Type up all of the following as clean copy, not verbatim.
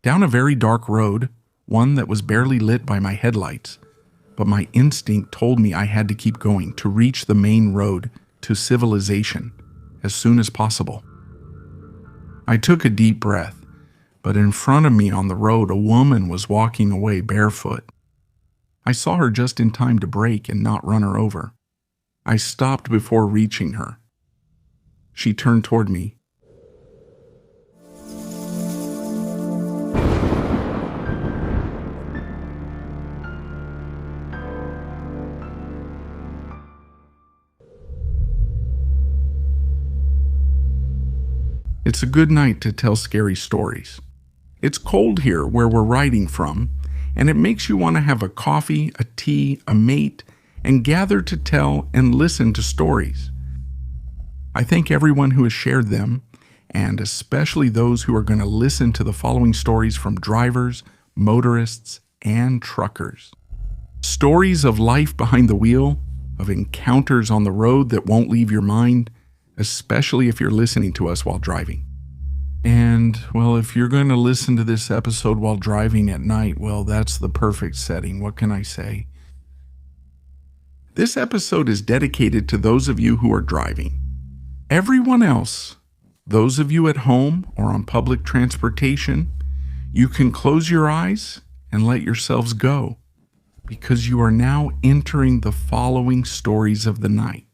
Down a very dark road, one that was barely lit by my headlights, but my instinct told me I had to keep going to reach the main road to civilization as soon as possible. I took a deep breath, but in front of me on the road, a woman was walking away barefoot. I saw her just in time to brake and not run her over. I stopped before reaching her. She turned toward me. It's a good night to tell scary stories. It's cold here where we're writing from, and it makes you want to have a coffee, a tea, a mate, and gather to tell and listen to stories. I thank everyone who has shared them, and especially those who are going to listen to the following stories from drivers, motorists, and truckers. Stories of life behind the wheel, of encounters on the road that won't leave your mind, especially if you're listening to us while driving. And, well, if you're going to listen to this episode while driving at night, well, that's the perfect setting. What can I say? This episode is dedicated to those of you who are driving. Everyone else, those of you at home or on public transportation, you can close your eyes and let yourselves go, because you are now entering the following stories of the night.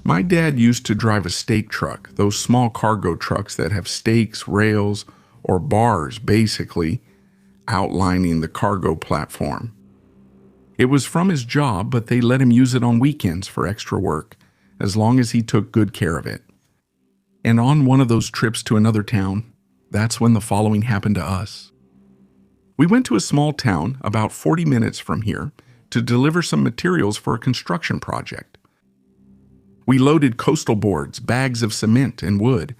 My dad used to drive a stake truck, those small cargo trucks that have stakes, rails, or bars, basically, outlining the cargo platform. It was from his job, but they let him use it on weekends for extra work, as long as he took good care of it. And on one of those trips to another town, that's when the following happened to us. We went to a small town about 40 minutes from here to deliver some materials for a construction project. We loaded coastal boards, bags of cement, and wood.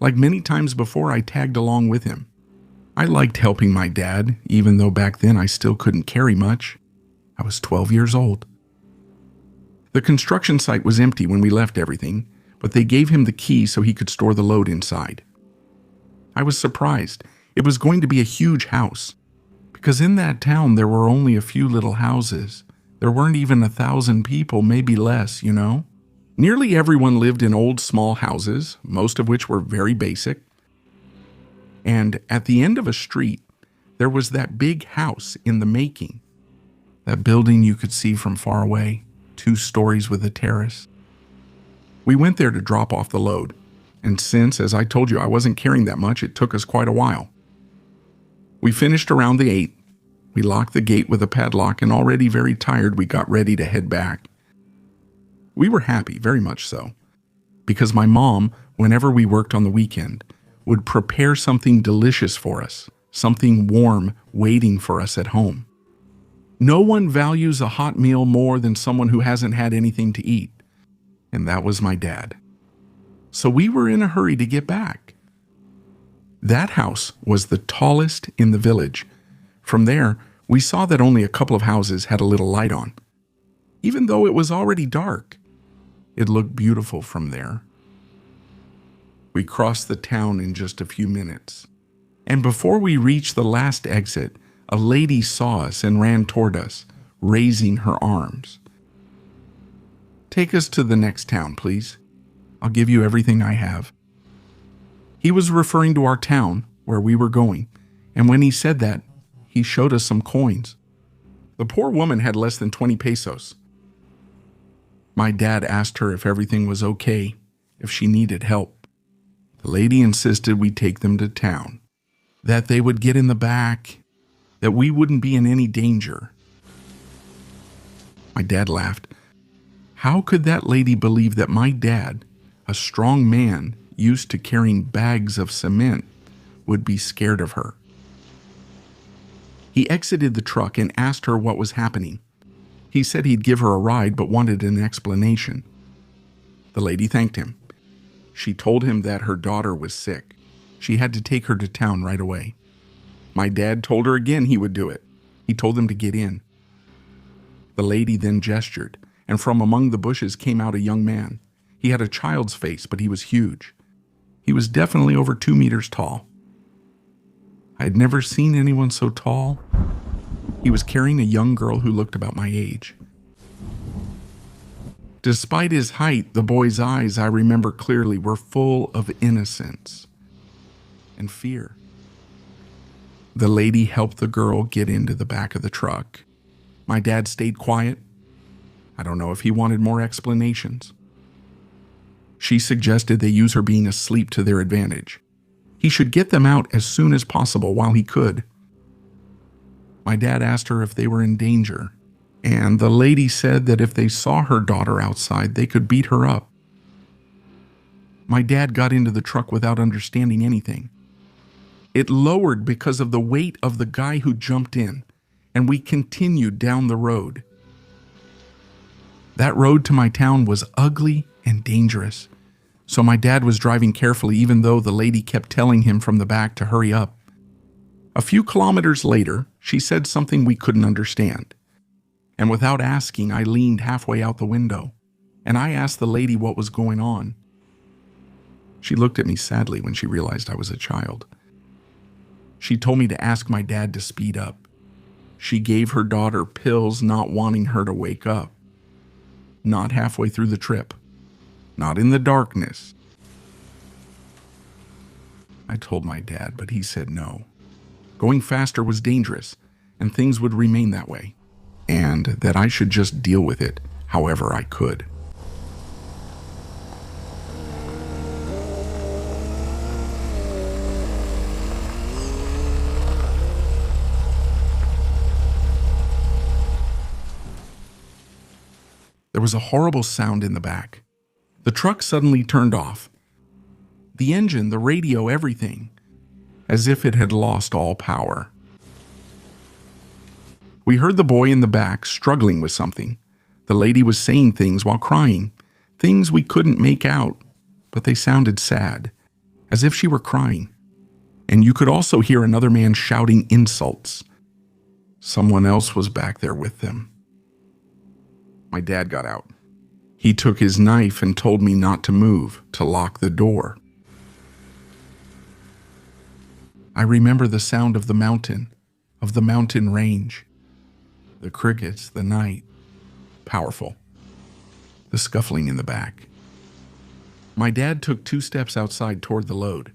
Like many times before, I tagged along with him. I liked helping my dad, even though back then I still couldn't carry much. I was 12 years old. The construction site was empty when we left everything, but they gave him the key so he could store the load inside. I was surprised. It was going to be a huge house, because in that town there were only a few little houses. There weren't even 1,000 people, maybe less, you know? Nearly everyone lived in old small houses, most of which were very basic. And at the end of a street, there was that big house in the making. That building you could see from far away, 2 stories with a terrace. We went there to drop off the load, and since, as I told you, I wasn't carrying that much, it took us quite a while. We finished around the 8. We locked the gate with a padlock, and already very tired, we got ready to head back. We were happy, very much so, because my mom, whenever we worked on the weekend, would prepare something delicious for us, something warm waiting for us at home. No one values a hot meal more than someone who hasn't had anything to eat, and that was my dad. So we were in a hurry to get back. That house was the tallest in the village. From there, we saw that only a couple of houses had a little light on. Even though it was already dark, it looked beautiful from there. We crossed the town in just a few minutes, and before we reached the last exit, a lady saw us and ran toward us, raising her arms. "Take us to the next town, please. I'll give you everything I have." He was referring to our town, where we were going, and when he said that, he showed us some coins. The poor woman had less than 20 pesos. My dad asked her if everything was okay, if she needed help. The lady insisted we take them to town, that they would get in the back, that we wouldn't be in any danger. My dad laughed. How could that lady believe that my dad, a strong man used to carrying bags of cement, would be scared of her? He exited the truck and asked her what was happening. He said he'd give her a ride but wanted an explanation. The lady thanked him. She told him that her daughter was sick. She had to take her to town right away. My dad told her again he would do it. He told them to get in. The lady then gestured, and from among the bushes came out a young man. He had a child's face, but he was huge. He was definitely over 2 meters tall. I had never seen anyone so tall. He was carrying a young girl who looked about my age. Despite his height, the boy's eyes, I remember clearly, were full of innocence and fear. The lady helped the girl get into the back of the truck. My dad stayed quiet. I don't know if he wanted more explanations. She suggested they use her being asleep to their advantage. He should get them out as soon as possible while he could. My dad asked her if they were in danger, and the lady said that if they saw her daughter outside, they could beat her up. My dad got into the truck without understanding anything. It lowered because of the weight of the guy who jumped in, and we continued down the road. That road to my town was ugly and dangerous, so my dad was driving carefully even though the lady kept telling him from the back to hurry up. A few kilometers later, she said something we couldn't understand. And without asking, I leaned halfway out the window, and I asked the lady what was going on. She looked at me sadly when she realized I was a child. She told me to ask my dad to speed up. She gave her daughter pills, not wanting her to wake up. Not halfway through the trip. Not in the darkness. I told my dad, but he said no. Going faster was dangerous, and things would remain that way, and that I should just deal with it however I could. There was a horrible sound in the back. The truck suddenly turned off. The engine, the radio, everything, as if it had lost all power. We heard the boy in the back struggling with something. The lady was saying things while crying, things we couldn't make out, but they sounded sad, as if she were crying. And you could also hear another man shouting insults. Someone else was back there with them. My dad got out. He took his knife and told me not to move, to lock the door. I remember the sound of the mountain range. The crickets, the night. Powerful. The scuffling in the back. My dad took 2 steps outside toward the load,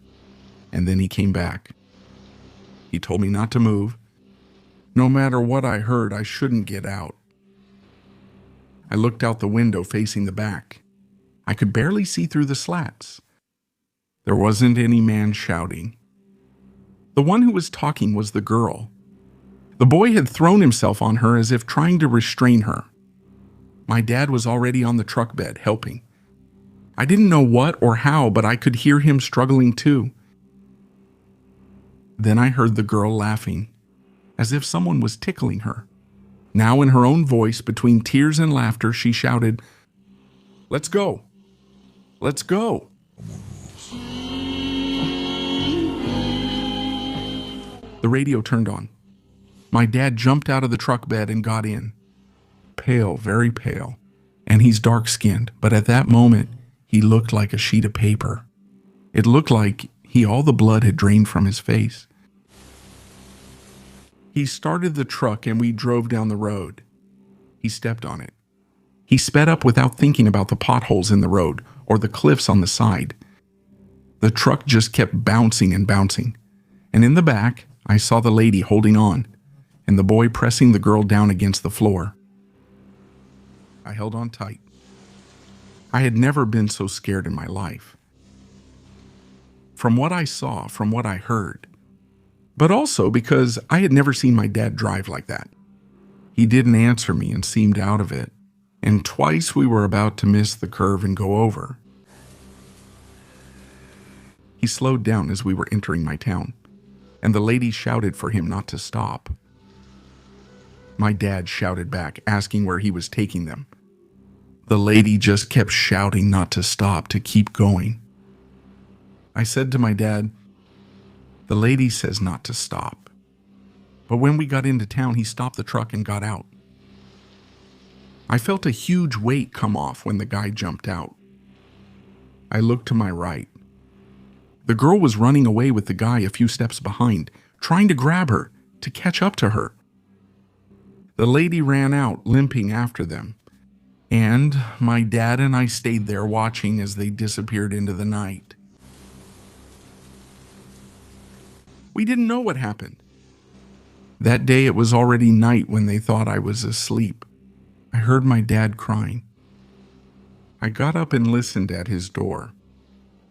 and then he came back. He told me not to move. No matter what I heard, I shouldn't get out. I looked out the window facing the back. I could barely see through the slats. There wasn't any man shouting. The one who was talking was the girl. The boy had thrown himself on her as if trying to restrain her. My dad was already on the truck bed, helping. I didn't know what or how, but I could hear him struggling too. Then I heard the girl laughing, as if someone was tickling her. Now in her own voice, between tears and laughter, she shouted, "Let's go! Let's go!" The radio turned on. My dad jumped out of the truck bed and got in. Pale, very pale, and he's dark-skinned, but at that moment, he looked like a sheet of paper. It looked like all the blood had drained from his face. He started the truck and we drove down the road. He stepped on it. He sped up without thinking about the potholes in the road or the cliffs on the side. The truck just kept bouncing and bouncing. And in the back, I saw the lady holding on and the boy pressing the girl down against the floor. I held on tight. I had never been so scared in my life. From what I saw, from what I heard, but also because I had never seen my dad drive like that. He didn't answer me and seemed out of it, and twice we were about to miss the curve and go over. He slowed down as we were entering my town, and the lady shouted for him not to stop. My dad shouted back, asking where he was taking them. The lady just kept shouting not to stop, to keep going. I said to my dad, "The lady says not to stop." But when we got into town, he stopped the truck and got out. I felt a huge weight come off when the guy jumped out. I looked to my right. The girl was running away with the guy a few steps behind, trying to grab her, to catch up to her. The lady ran out, limping after them, and my dad and I stayed there watching as they disappeared into the night. We didn't know what happened. That day it was already night when they thought I was asleep. I heard my dad crying. I got up and listened at his door.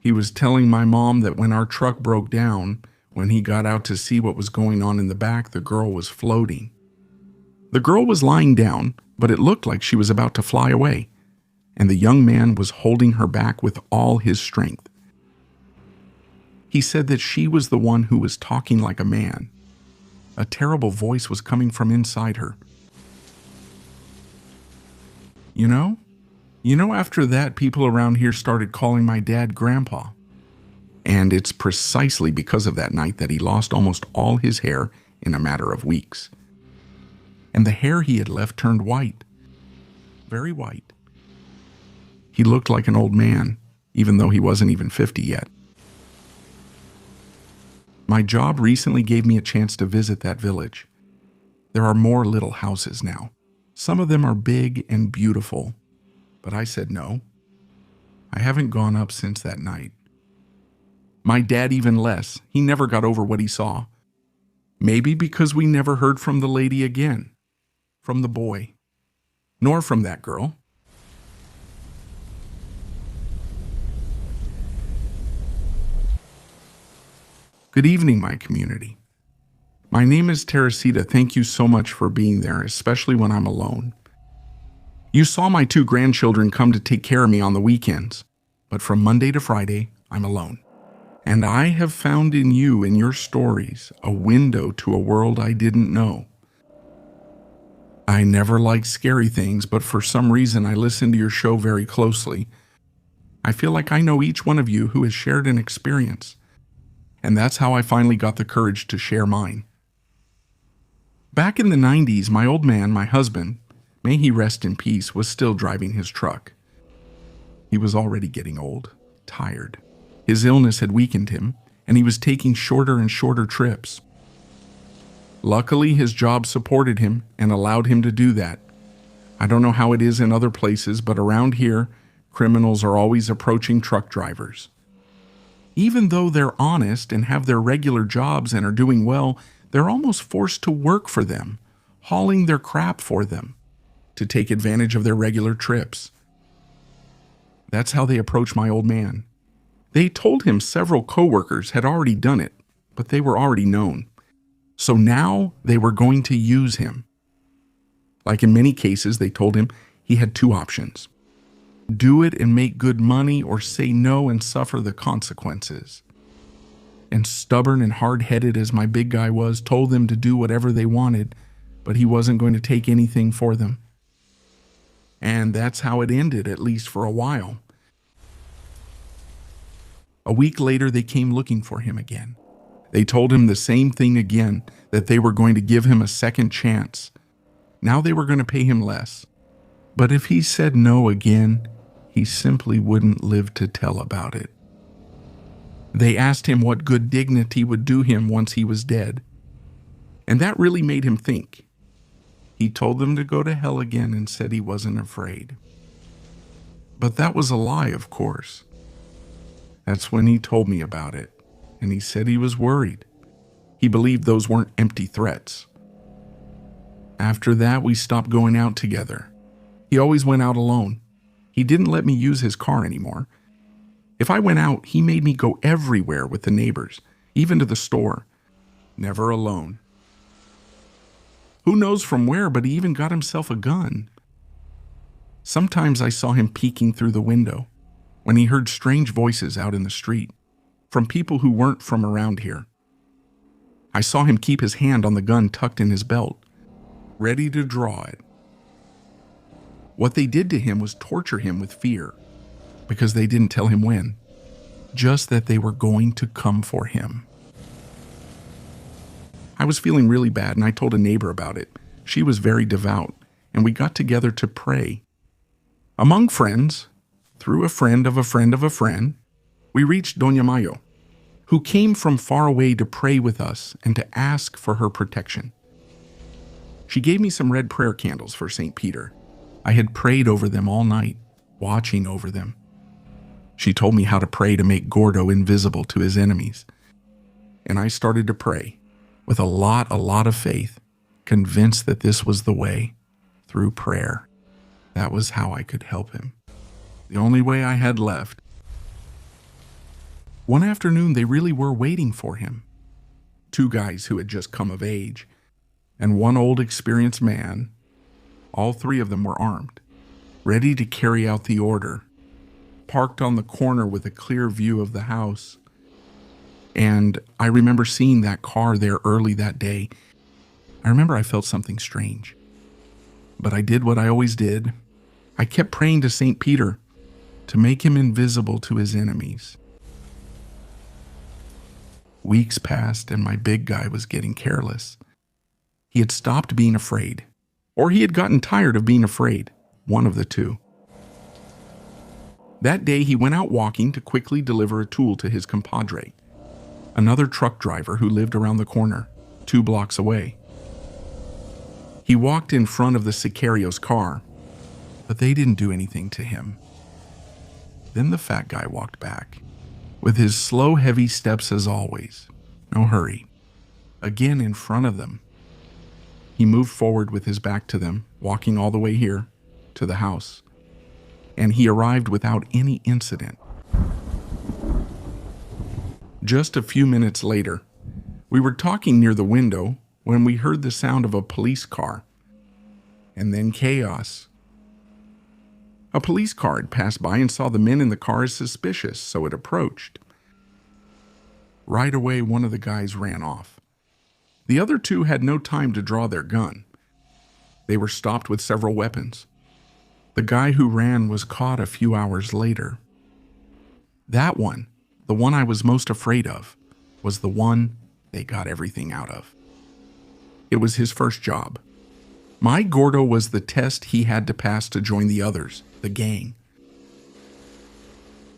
He was telling my mom that when our truck broke down, when he got out to see what was going on in the back, the girl was floating. The girl was lying down, but it looked like she was about to fly away, and the young man was holding her back with all his strength. He said that she was the one who was talking like a man. A terrible voice was coming from inside her. You know, after that, people around here started calling my dad Grandpa. And it's precisely because of that night that he lost almost all his hair in a matter of weeks. And the hair he had left turned white. Very white. He looked like an old man, even though he wasn't even 50 yet. My job recently gave me a chance to visit that village. There are more little houses now. Some of them are big and beautiful, but I said no. I haven't gone up since that night. My dad even less. He never got over what he saw. Maybe because we never heard from the lady again, from the boy, nor from that girl. Good evening, my community. My name is Teresita. Thank you so much for being there, especially when I'm alone. You saw my 2 grandchildren come to take care of me on the weekends, but from Monday to Friday, I'm alone. And I have found in you and your stories a window to a world I didn't know. I never liked scary things, but for some reason I listen to your show very closely. I feel like I know each one of you who has shared an experience, and that's how I finally got the courage to share mine. Back in the 90s, my old man, my husband, may he rest in peace, was still driving his truck. He was already getting old, tired. His illness had weakened him, and he was taking shorter and shorter trips. Luckily, his job supported him and allowed him to do that. I don't know how it is in other places, but around here, criminals are always approaching truck drivers. Even though they're honest and have their regular jobs and are doing well, they're almost forced to work for them, hauling their crap for them, to take advantage of their regular trips. That's how they approach my old man. They told him several coworkers had already done it, but they were already known. So now they were going to use him. Like in many cases, they told him he had 2 options. Do it and make good money, or say no and suffer the consequences. And stubborn and hard-headed as my big guy was, told them to do whatever they wanted, but he wasn't going to take anything for them. And that's how it ended, at least for a while. A week later, they came looking for him again. They told him the same thing again, that they were going to give him a second chance. Now they were going to pay him less. But if he said no again, he simply wouldn't live to tell about it. They asked him what good dignity would do him once he was dead. And that really made him think. He told them to go to hell again and said he wasn't afraid. But that was a lie, of course. That's when he told me about it, and he said he was worried. He believed those weren't empty threats. After that, we stopped going out together. He always went out alone. He didn't let me use his car anymore. If I went out, he made me go everywhere with the neighbors, even to the store. Never alone. Who knows from where, but he even got himself a gun. Sometimes I saw him peeking through the window when he heard strange voices out in the street from people who weren't from around here. I saw him keep his hand on the gun tucked in his belt, ready to draw it. What they did to him was torture him with fear, because they didn't tell him when, just that they were going to come for him. I was feeling really bad, and I told a neighbor about it. She was very devout, and we got together to pray. Among friends, through a friend of a friend of a friend, we reached Doña Mayo, who came from far away to pray with us and to ask for her protection. She gave me some red prayer candles for St. Peter. I had prayed over them all night, watching over them. She told me how to pray to make Gordo invisible to his enemies. And I started to pray with a lot of faith, convinced that this was the way, through prayer. That was how I could help him. The only way I had left. One afternoon, they really were waiting for him. 2 guys who had just come of age, and 1 old experienced man. All 3 of them were armed, ready to carry out the order, parked on the corner with a clear view of the house. And I remember seeing that car there early that day. I remember I felt something strange. But I did what I always did. I kept praying to St. Peter to make him invisible to his enemies. Weeks passed and my big guy was getting careless. He had stopped being afraid, or he had gotten tired of being afraid, one of the two. That day he went out walking to quickly deliver a tool to his compadre, another truck driver who lived around the corner, 2 blocks away. He walked in front of the Sicarios' car, but they didn't do anything to him. Then the fat guy walked back, with his slow, heavy steps as always. No hurry. Again in front of them. He moved forward with his back to them, walking all the way here, to the house. And he arrived without any incident. Just a few minutes later, we were talking near the window when we heard the sound of a police car. And then chaos. A police car had passed by and saw the men in the car as suspicious, so it approached. Right away, one of the guys ran off. The other 2 had no time to draw their gun. They were stopped with several weapons. The guy who ran was caught a few hours later. That one, the one I was most afraid of, was the one they got everything out of. It was his first job. My Gordo was the test he had to pass to join the others, the gang.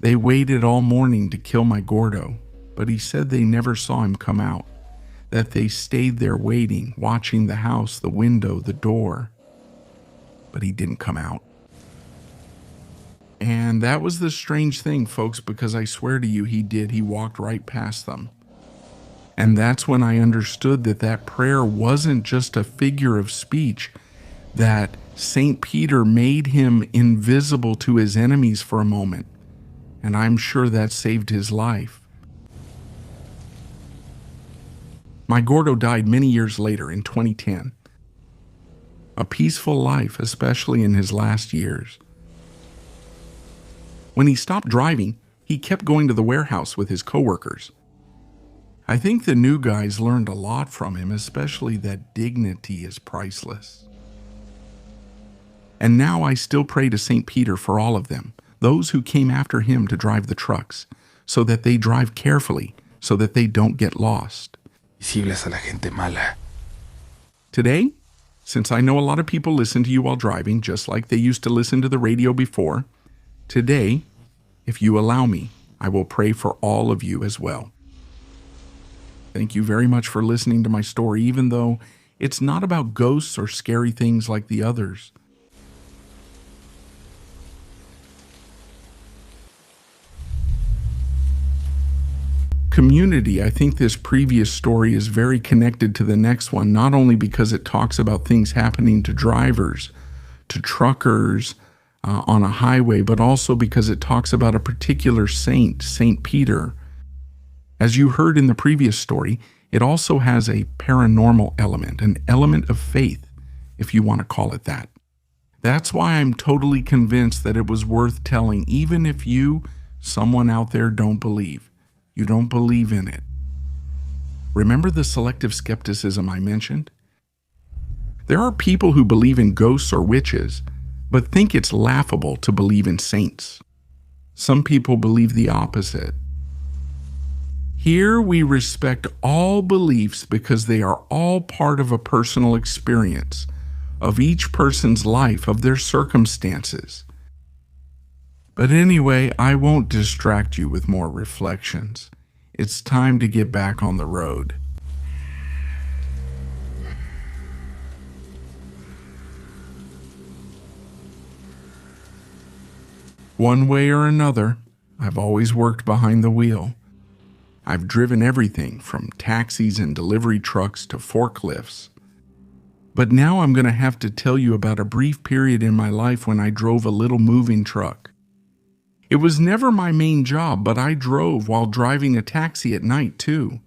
They waited all morning to kill my Gordo, but he said they never saw him come out, that they stayed there waiting, watching the house, the window, the door. But he didn't come out. And that was the strange thing, folks, because I swear to you, he did. He walked right past them. And that's when I understood that that prayer wasn't just a figure of speech, that St. Peter made him invisible to his enemies for a moment. And I'm sure that saved his life. My Gordo died many years later in 2010. A peaceful life, especially in his last years. When he stopped driving, he kept going to the warehouse with his coworkers. I think the new guys learned a lot from him, especially that dignity is priceless. And now I still pray to St. Peter for all of them, those who came after him to drive the trucks, so that they drive carefully, so that they don't get lost. Visibles a la gente mala. Today, since I know a lot of people listen to you while driving, just like they used to listen to the radio before, today, if you allow me, I will pray for all of you as well. Thank you very much for listening to my story, even though it's not about ghosts or scary things like the others. Community, I think this previous story is very connected to the next one, not only because it talks about things happening to drivers, to truckers on a highway, but also because it talks about a particular saint, St. Peter. As you heard in the previous story, it also has a paranormal element, an element of faith, if you want to call it that. That's why I'm totally convinced that it was worth telling, even if you, someone out there, don't believe. You don't believe in it. Remember the selective skepticism I mentioned? There are people who believe in ghosts or witches, but think it's laughable to believe in saints. Some people believe the opposite. Here we respect all beliefs because they are all part of a personal experience, of each person's life, of their circumstances. But anyway, I won't distract you with more reflections. It's time to get back on the road. One way or another, I've always worked behind the wheel. I've driven everything from taxis and delivery trucks to forklifts. But now I'm going to have to tell you about a brief period in my life when I drove a little moving truck. It was never my main job, but I drove while driving a taxi at night too.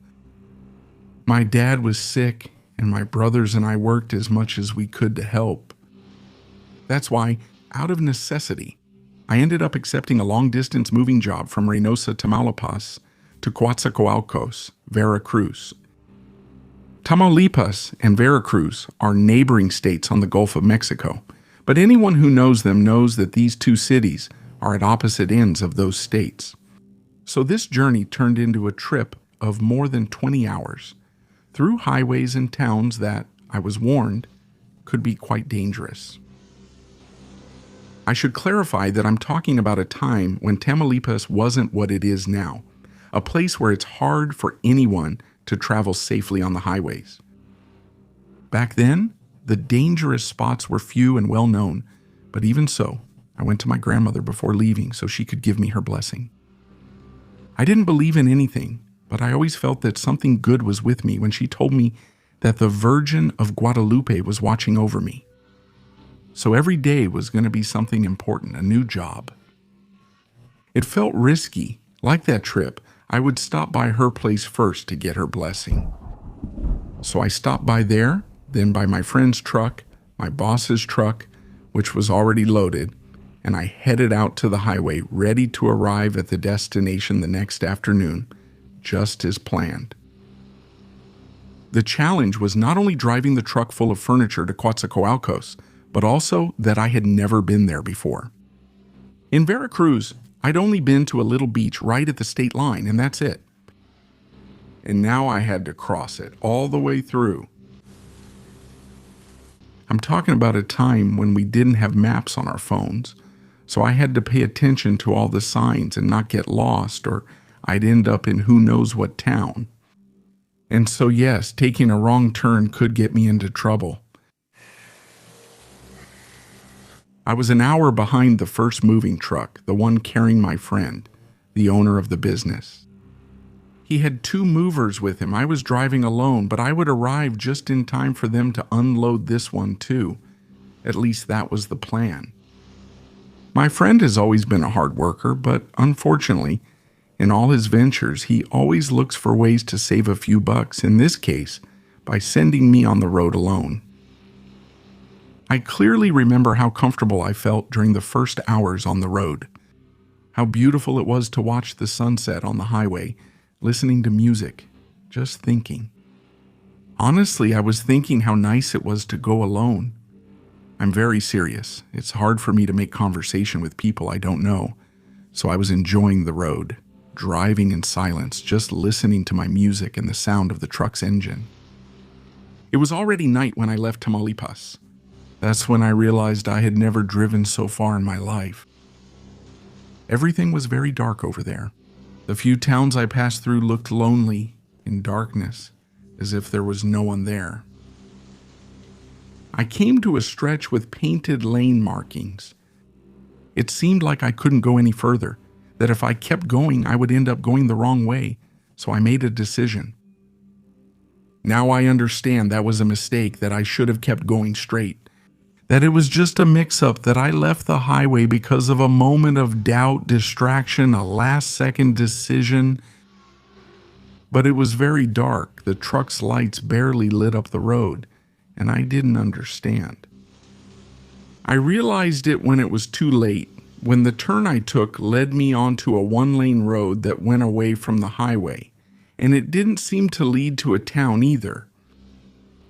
My dad was sick, and my brothers and I worked as much as we could to help. That's why, out of necessity, I ended up accepting a long-distance moving job from Reynosa, Tamaulipas, to Coatzacoalcos, Veracruz. Tamaulipas and Veracruz are neighboring states on the Gulf of Mexico, but anyone who knows them knows that these two cities are at opposite ends of those states. So this journey turned into a trip of more than 20 hours through highways and towns that, I was warned, could be quite dangerous. I should clarify that I'm talking about a time when Tamaulipas wasn't what it is now, a place where it's hard for anyone to travel safely on the highways. Back then, the dangerous spots were few and well known, but even so, I went to my grandmother before leaving so she could give me her blessing. I didn't believe in anything, but I always felt that something good was with me when she told me that the Virgin of Guadalupe was watching over me. So every day was going to be something important, a new job. It felt risky. Like that trip, I would stop by her place first to get her blessing. So I stopped by there, then by my friend's truck, my boss's truck, which was already loaded, and I headed out to the highway, ready to arrive at the destination the next afternoon, just as planned. The challenge was not only driving the truck full of furniture to Coatzacoalcos, but also that I had never been there before. In Veracruz, I'd only been to a little beach right at the state line, and that's it. And now I had to cross it all the way through. I'm talking about a time when we didn't have maps on our phones, so I had to pay attention to all the signs and not get lost, or I'd end up in who knows what town. And so yes, taking a wrong turn could get me into trouble. I was an hour behind the first moving truck, the one carrying my friend, the owner of the business. He had 2 movers with him. I was driving alone, but I would arrive just in time for them to unload this one too. At least that was the plan. My friend has always been a hard worker, but unfortunately, in all his ventures, he always looks for ways to save a few bucks, in this case, by sending me on the road alone. I clearly remember how comfortable I felt during the first hours on the road. How beautiful it was to watch the sunset on the highway, listening to music, just thinking. Honestly, I was thinking how nice it was to go alone. I'm very serious. It's hard for me to make conversation with people I don't know, so I was enjoying the road, driving in silence, just listening to my music and the sound of the truck's engine. It was already night when I left Tamaulipas. That's when I realized I had never driven so far in my life. Everything was very dark over there. The few towns I passed through looked lonely, in darkness, as if there was no one there. I came to a stretch with painted lane markings. It seemed like I couldn't go any further, that if I kept going, I would end up going the wrong way, so I made a decision. Now I understand that was a mistake, that I should have kept going straight. That it was just a mix-up, that I left the highway because of a moment of doubt, distraction, a last-second decision. But it was very dark. The truck's lights barely lit up the road, and I didn't understand. I realized it when it was too late, when the turn I took led me onto a one-lane road that went away from the highway, and it didn't seem to lead to a town either.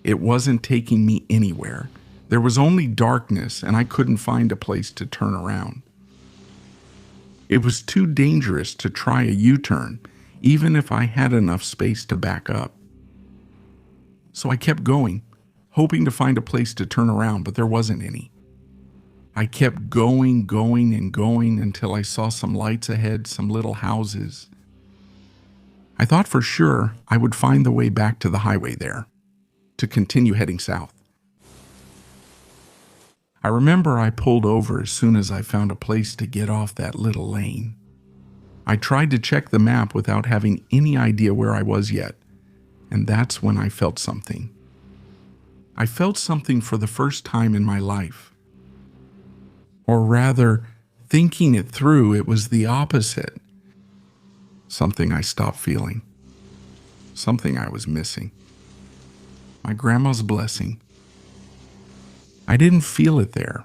It wasn't taking me anywhere. There was only darkness, and I couldn't find a place to turn around. It was too dangerous to try a U-turn, even if I had enough space to back up. So I kept going, hoping to find a place to turn around, but there wasn't any. I kept going and going until I saw some lights ahead, some little houses. I thought for sure I would find the way back to the highway there, to continue heading south. I remember I pulled over as soon as I found a place to get off that little lane. I tried to check the map without having any idea where I was yet, and that's when I felt something. I felt something for the first time in my life. Or rather, thinking it through, it was the opposite. Something I stopped feeling. Something I was missing. My grandma's blessing. I didn't feel it there.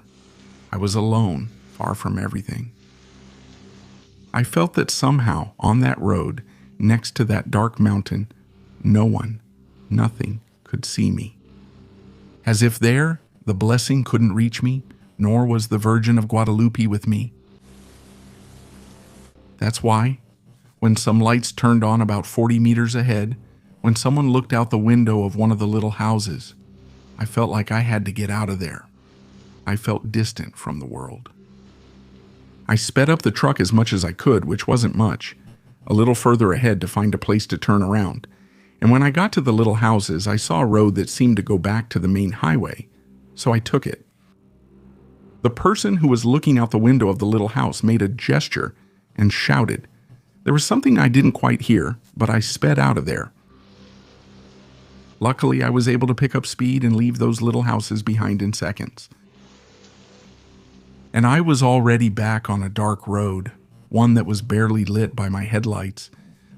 I was alone, far from everything. I felt that somehow, on that road, next to that dark mountain, no one, nothing could see me. As if there, the blessing couldn't reach me, nor was the Virgin of Guadalupe with me. That's why, when some lights turned on about 40 meters ahead, when someone looked out the window of one of the little houses, I felt like I had to get out of there. I felt distant from the world. I sped up the truck as much as I could, which wasn't much, a little further ahead to find a place to turn around. And when I got to the little houses, I saw a road that seemed to go back to the main highway, so I took it. The person who was looking out the window of the little house made a gesture and shouted. There was something I didn't quite hear, but I sped out of there. Luckily, I was able to pick up speed and leave those little houses behind in seconds. And I was already back on a dark road, one that was barely lit by my headlights,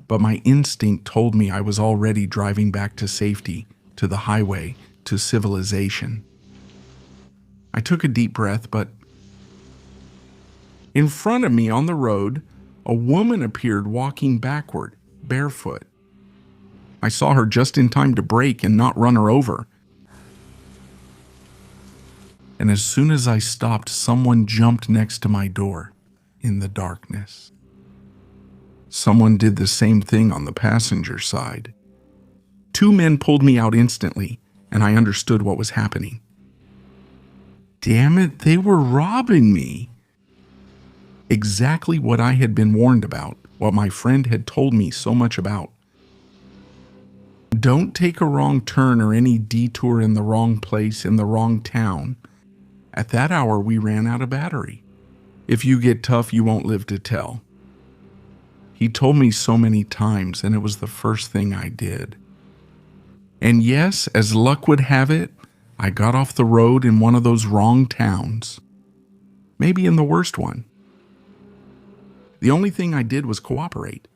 but my instinct told me I was already driving back to safety, to the highway, to civilization. I took a deep breath, but in front of me on the road, a woman appeared walking backward, barefoot. I saw her just in time to brake and not run her over. And as soon as I stopped, someone jumped next to my door in the darkness. Someone did the same thing on the passenger side. Two men pulled me out instantly, and I understood what was happening. Damn it, they were robbing me. Exactly what I had been warned about, what my friend had told me so much about. Don't take a wrong turn or any detour in the wrong place in the wrong town. At that hour, we ran out of battery. If you get tough, you won't live to tell. He told me so many times, and it was the first thing I did. And yes, as luck would have it, I got off the road in one of those wrong towns. Maybe in the worst one. The only thing I did was cooperate.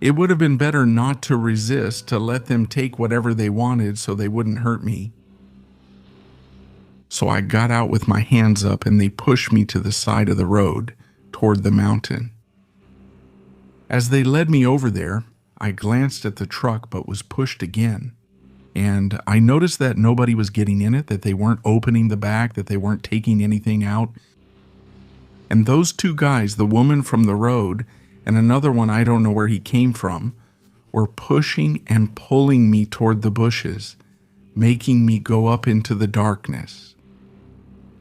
It would have been better not to resist, to let them take whatever they wanted so they wouldn't hurt me. So I got out with my hands up and they pushed me to the side of the road, toward the mountain. As they led me over there, I glanced at the truck but was pushed again. And I noticed that nobody was getting in it, that they weren't opening the back, that they weren't taking anything out. And those two guys, the woman from the road and another one I don't know where he came from, were pushing and pulling me toward the bushes, making me go up into the darkness.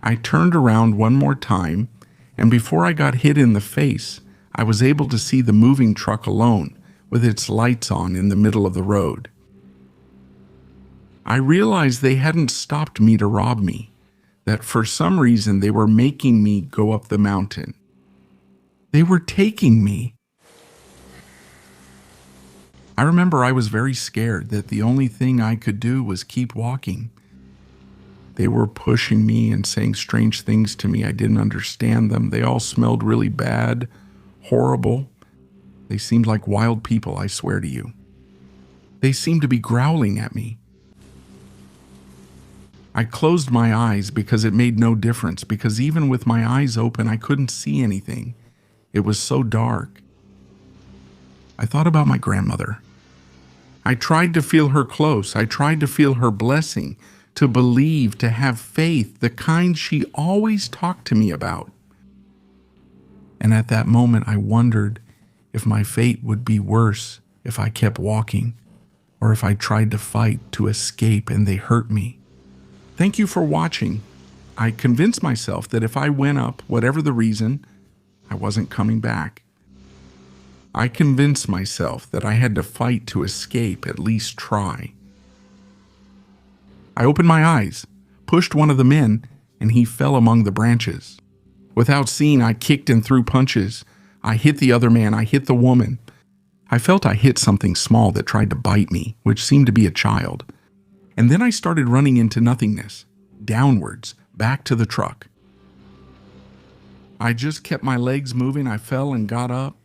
I turned around one more time, and before I got hit in the face, I was able to see the moving truck alone, with its lights on in the middle of the road. I realized they hadn't stopped me to rob me, that for some reason they were making me go up the mountain. They were taking me. I remember I was very scared that the only thing I could do was keep walking. They were pushing me and saying strange things to me. I didn't understand them. They all smelled really bad, horrible. They seemed like wild people, I swear to you. They seemed to be growling at me. I closed my eyes because it made no difference, because even with my eyes open, I couldn't see anything. It was so dark. I thought about my grandmother. I tried to feel her close. I tried to feel her blessing, to believe, to have faith, the kind she always talked to me about. And at that moment, I wondered if my fate would be worse if I kept walking, or if I tried to fight to escape and they hurt me. Thank you for watching. I convinced myself that if I went up, whatever the reason, I wasn't coming back. I convinced myself that I had to fight to escape, at least try. I opened my eyes, pushed one of the men, and he fell among the branches. Without seeing, I kicked and threw punches. I hit the other man, I hit the woman. I felt I hit something small that tried to bite me, which seemed to be a child. And then I started running into nothingness, downwards, back to the truck. I just kept my legs moving. I fell and got up.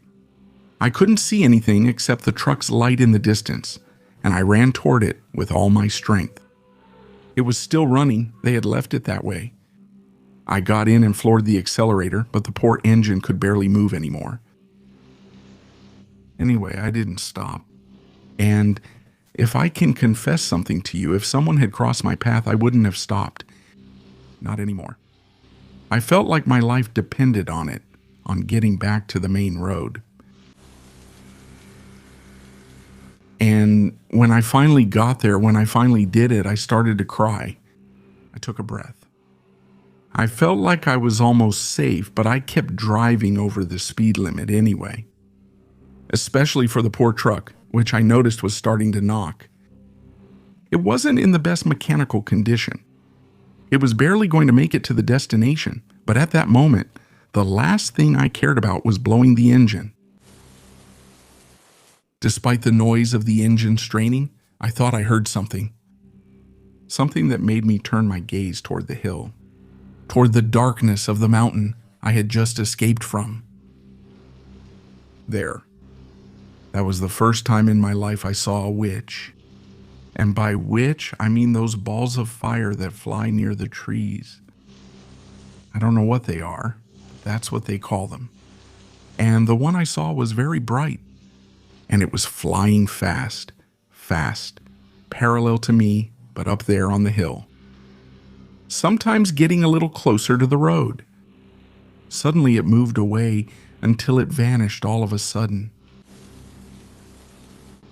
I couldn't see anything except the truck's light in the distance, and I ran toward it with all my strength. It was still running. They had left it that way. I got in and floored the accelerator, but the poor engine could barely move anymore. Anyway, I didn't stop. And if I can confess something to you, if someone had crossed my path, I wouldn't have stopped. Not anymore. I felt like my life depended on it, on getting back to the main road. And when I finally got there, when I finally did it, I started to cry. I took a breath. I felt like I was almost safe, but I kept driving over the speed limit anyway. Especially for the poor truck, which I noticed was starting to knock. It wasn't in the best mechanical condition. It was barely going to make it to the destination, but at that moment, the last thing I cared about was blowing the engine. Despite the noise of the engine straining, I thought I heard something. Something that made me turn my gaze toward the hill, toward the darkness of the mountain I had just escaped from. There. That was the first time in my life I saw a witch. And by witch, I mean those balls of fire that fly near the trees. I don't know what they are. That's what they call them. And the one I saw was very bright. And it was flying fast, parallel to me, but up there on the hill. Sometimes getting a little closer to the road. Suddenly it moved away until it vanished all of a sudden.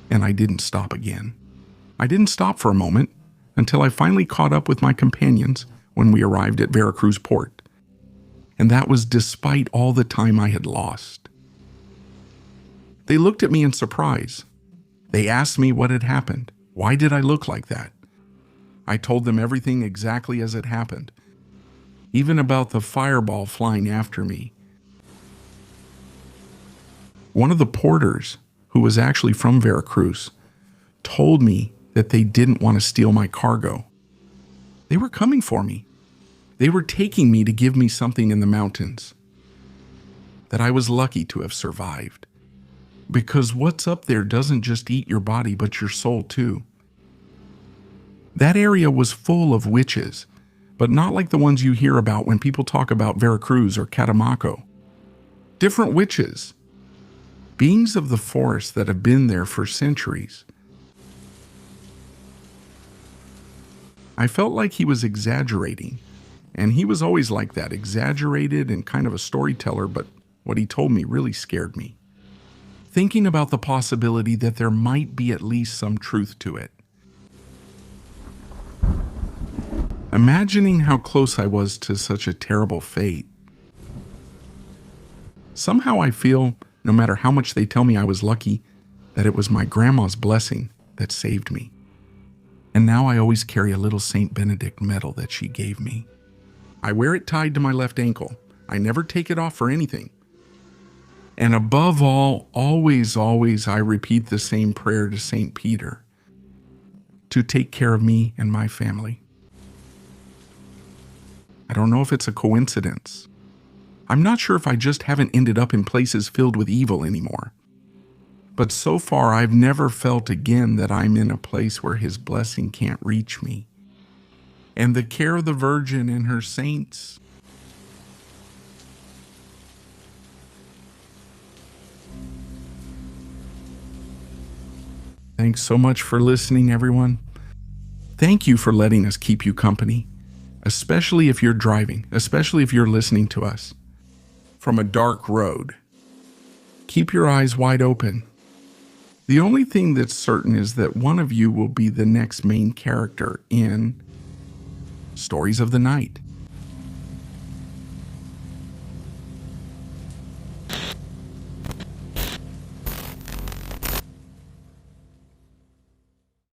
And I didn't stop again. I didn't stop for a moment until I finally caught up with my companions when we arrived at Veracruz port. And that was despite all the time I had lost. They looked at me in surprise. They asked me what had happened. Why did I look like that? I told them everything exactly as it happened, even about the fireball flying after me. One of the porters, who was actually from Veracruz, told me that they didn't want to steal my cargo. They were coming for me. They were taking me to give me something in the mountains. That I was lucky to have survived. Because what's up there doesn't just eat your body, but your soul too. That area was full of witches, but not like the ones you hear about when people talk about Veracruz or Catemaco. Different witches. Beings of the forest that have been there for centuries. I felt like he was exaggerating, and he was always like that, exaggerated and kind of a storyteller, but what he told me really scared me. Thinking about the possibility that there might be at least some truth to it. Imagining how close I was to such a terrible fate. Somehow I feel, no matter how much they tell me I was lucky, that it was my grandma's blessing that saved me. And now I always carry a little St. Benedict medal that she gave me. I wear it tied to my left ankle. I never take it off for anything. And above all, always, I repeat the same prayer to St. Peter, to take care of me and my family. I don't know if it's a coincidence. I'm not sure if I just haven't ended up in places filled with evil anymore. But so far, I've never felt again that I'm in a place where His blessing can't reach me. And the care of the Virgin and her saints. Thanks so much for listening, everyone. Thank you for letting us keep you company, especially if you're driving, especially if you're listening to us from a dark road. Keep your eyes wide open. The only thing that's certain is that one of you will be the next main character in Stories of the Night.